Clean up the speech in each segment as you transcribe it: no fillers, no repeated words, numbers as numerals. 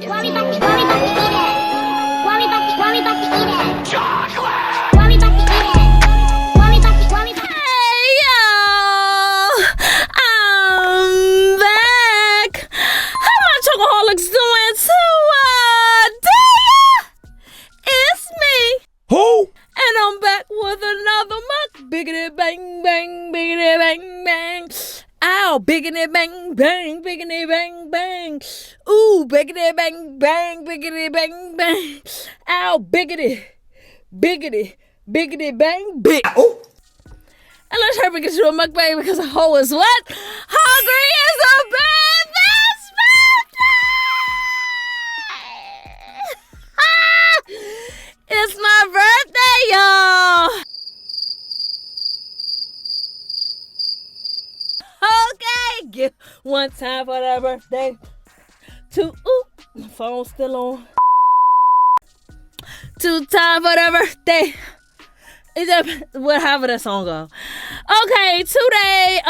Chocoholics doing it's me. Who? And I'm back with another biggity bang bang, biggity bang bang. Ow, biggity bang bang, biggity bang bang. Ooh, biggity bang bang, biggity bang bang. Ow, biggity bang big. Oh. And let's hurry get you a mukbang because the hoe is what? Hungry as a bad this birthday! It's my birthday, y'all! Okay, get one time for that birthday. Two, ooh, my phone's still on. Two time for that birthday. Whatever that song go. Okay, today,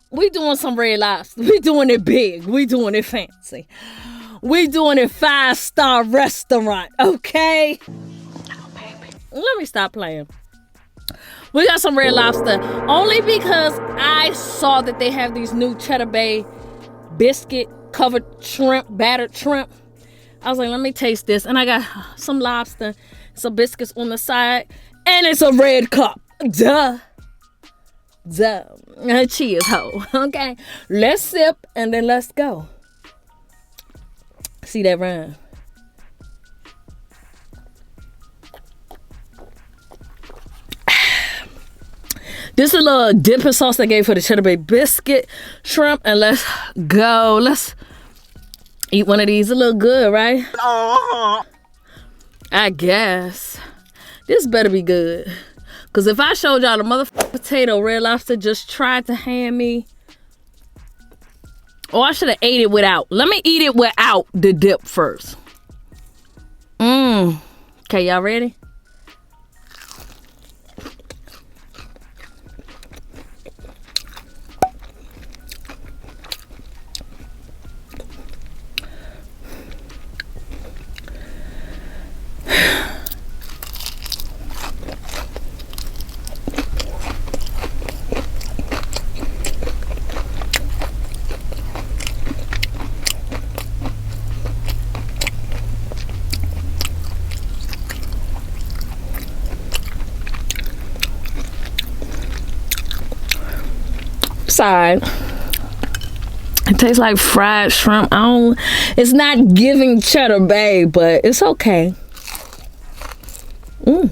we doing some Red Lobster. We doing it big. We doing it fancy. We doing it 5-star restaurant, okay? Oh, baby. Let me stop playing. We got some Red Lobster only because I saw that they have these new Cheddar Bay biscuit covered shrimp, battered shrimp. I was like, let me taste this. And I got some lobster, some biscuits on the side, and it's a red cup. Duh. Cheers, ho. Okay. Let's sip and then let's go. See that rhyme? This is a little dipping sauce I gave for the Cheddar Bay biscuit shrimp, and let's go. Let's eat one of these. A little good, right? I guess. This better be good. Because if I showed y'all the motherfucking potato Red Lobster just tried to hand me. Oh, I should have ate it without. Let me eat it without the dip first. Okay, y'all ready? Side. It tastes like fried shrimp. It's not giving Cheddar Bay, but it's okay. Is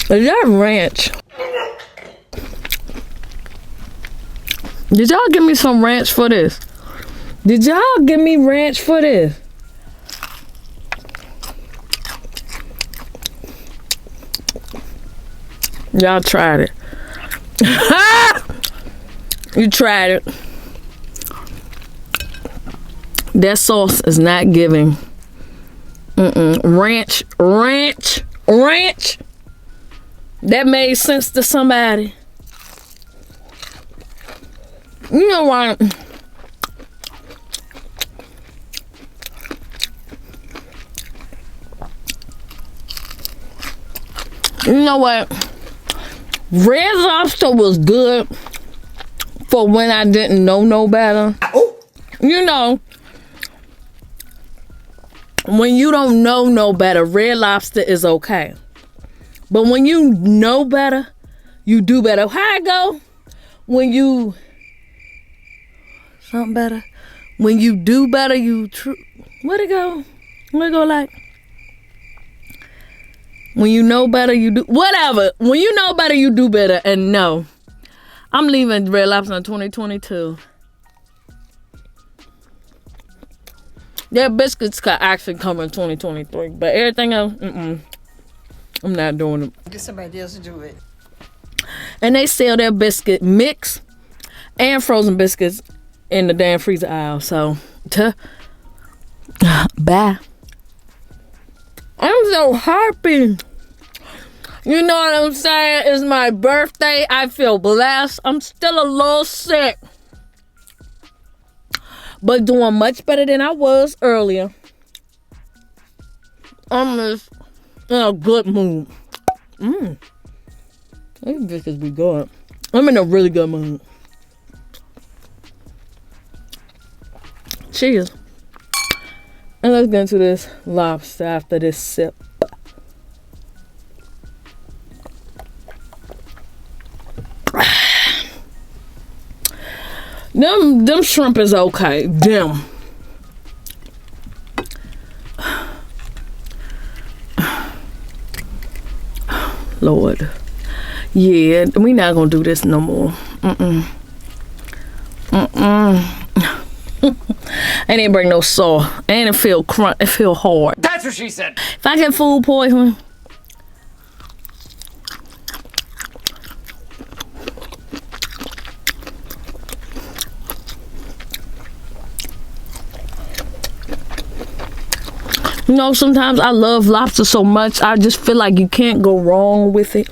that ranch? Did y'all give me some ranch for this? Did y'all give me ranch for this? Y'all tried it. You tried it. That sauce is not giving. Ranch. That made sense to somebody. You know what? You know what? Red Lobster was good for when I didn't know no better. You know, when you don't know no better, Red Lobster is okay. But when you know better, you do better. How it go? When you something better. When you do better, where'd it go? Where'd it go like? When you know better, you do... Whatever. When you know better, you do better. And no. I'm leaving Red Lobster in 2022. Their biscuits could actually come in 2023. But everything else, I'm not doing it. Get somebody else to do it. And they sell their biscuit mix and frozen biscuits in the damn freezer aisle. So, bye. I'm so happy. You know what I'm saying? It's my birthday. I feel blessed. I'm still a little sick, but doing much better than I was earlier. I'm just in a good mood. These biscuits be good. I'm in a really good mood. Cheers. And let's get into this lobster after this sip. Them shrimp is okay. Them. Lord. Yeah, we not gonna do this no more. I didn't bring no salt. And it feel crunch. It feel hard. That's what she said. If I get food poisoning, you know, sometimes I love lobster so much, I just feel like you can't go wrong with it.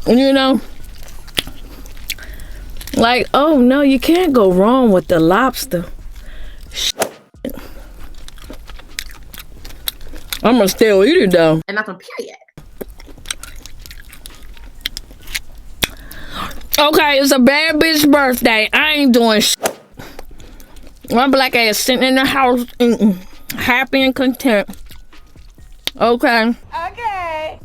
You know? Like, oh no, you can't go wrong with the lobster. I'm gonna still eat it though. And that's on period. Okay, it's a bad bitch birthday. I ain't doing shit. My black ass sitting in the house eating, happy and content. Okay. Okay.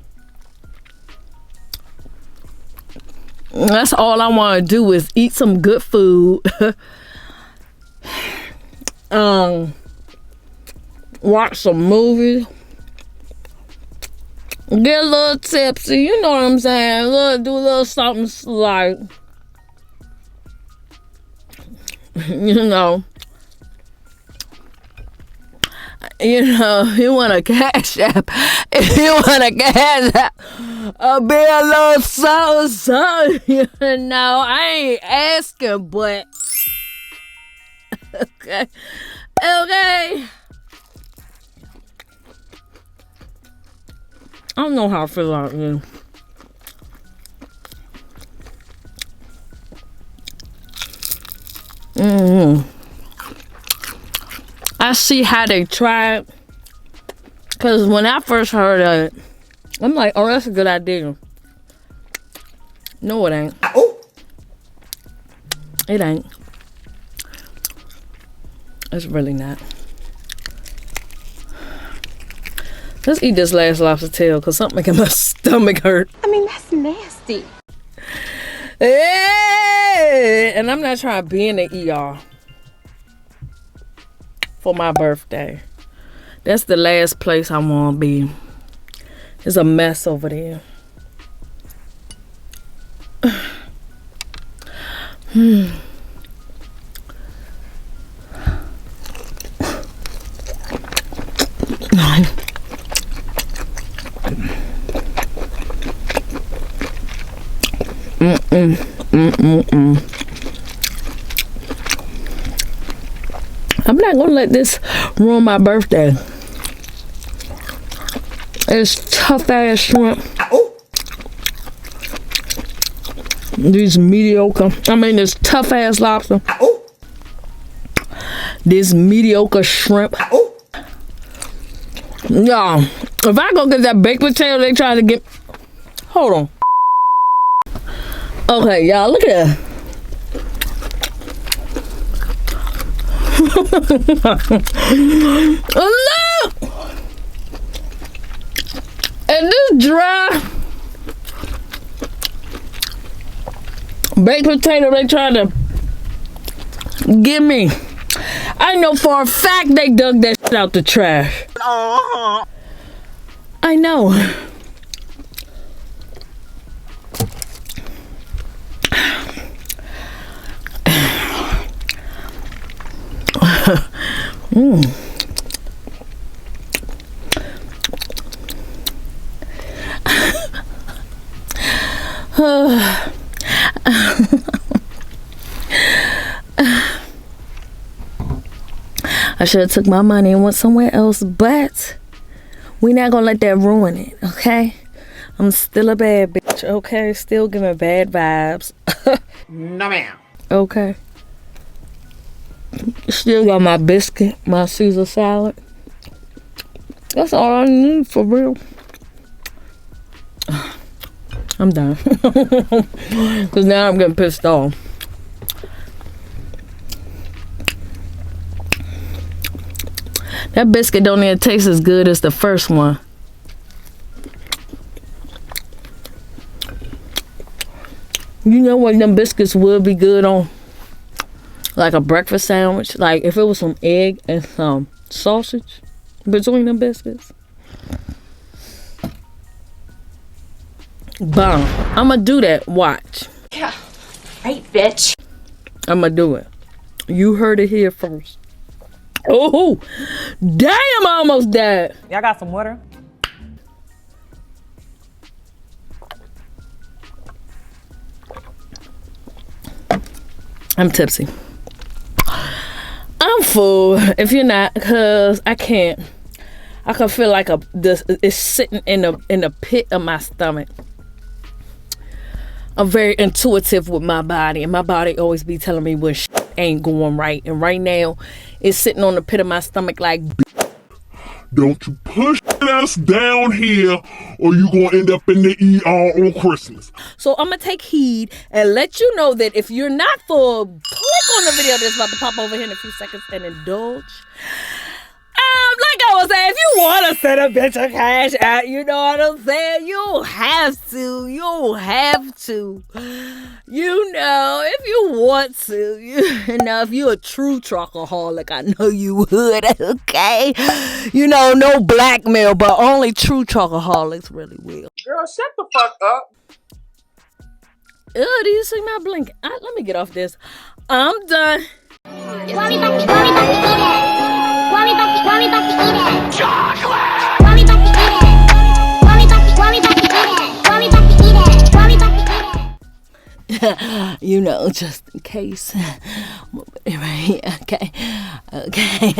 That's all I want to do is eat some good food. Watch some movies. Get a little tipsy, you know what I'm saying? Do a little something like, you know, you want a CashApp. If you want a CashApp, be a little something, you know. I ain't asking, but okay. I don't know how I feel about you. I see how they try it. Because when I first heard of it, I'm like, oh, that's a good idea. No, it ain't. Oh. It ain't. It's really not. Let's eat this last lobster tail because something making my stomach hurt. I mean, that's nasty. Hey! And I'm not trying to be in the ER for my birthday. That's the last place I want to be. There's a mess over there. I'm not gonna let this ruin my birthday. It's tough ass shrimp. These mediocre. This tough ass lobster. This mediocre shrimp. Y'all, if I go get that baked potato they trying to get. Hold on. Okay, y'all, look at that. Look! And this dry baked potato they trying to give me. I know for a fact they dug that shit out the trash. I know. I should have took my money and went somewhere else, but we not gonna let that ruin it, okay? I'm still a bad bitch, okay? Still giving bad vibes. No, ma'am. Okay. Still got my biscuit, my Caesar salad. That's all I need for real. I'm done. Because now I'm getting pissed off. That biscuit don't even taste as good as the first one. You know what them biscuits would be good on? Like a breakfast sandwich. Like if it was some egg and some sausage between them biscuits. Bomb. I'ma do that. Watch. Yeah. Right, bitch. I'ma do it. You heard it here first. Oh, damn, I almost died. Y'all got some water? I'm tipsy. I'm full. If you're not, cause I can't. I can feel like it's sitting in the pit of my stomach. I'm very intuitive with my body, and my body always be telling me when shit ain't going right. And right now, it's sitting on the pit of my stomach like, don't you push us down here or you gonna end up in the ER on Christmas. so I'm gonna take heed and let you know that if you're not full, click on the video that's about to pop over here in a few seconds and indulge. Like I was saying, if you want to send a bitch a cash out, you know what I'm saying? You have to. You have to. You know, if you want to. You know, if you're a true chocoholic, I know you would, okay? You know, no blackmail, but only true chocoholics really will. Girl, shut the fuck up. Do you see my blink? Let me get off this. I'm done. Why we about to eat it? Why we about to eat it? Chocolate! Why we about to eat it? Why we about to eat it? Why we about to eat it? Why we about to eat it? You know, just in case. Right, okay.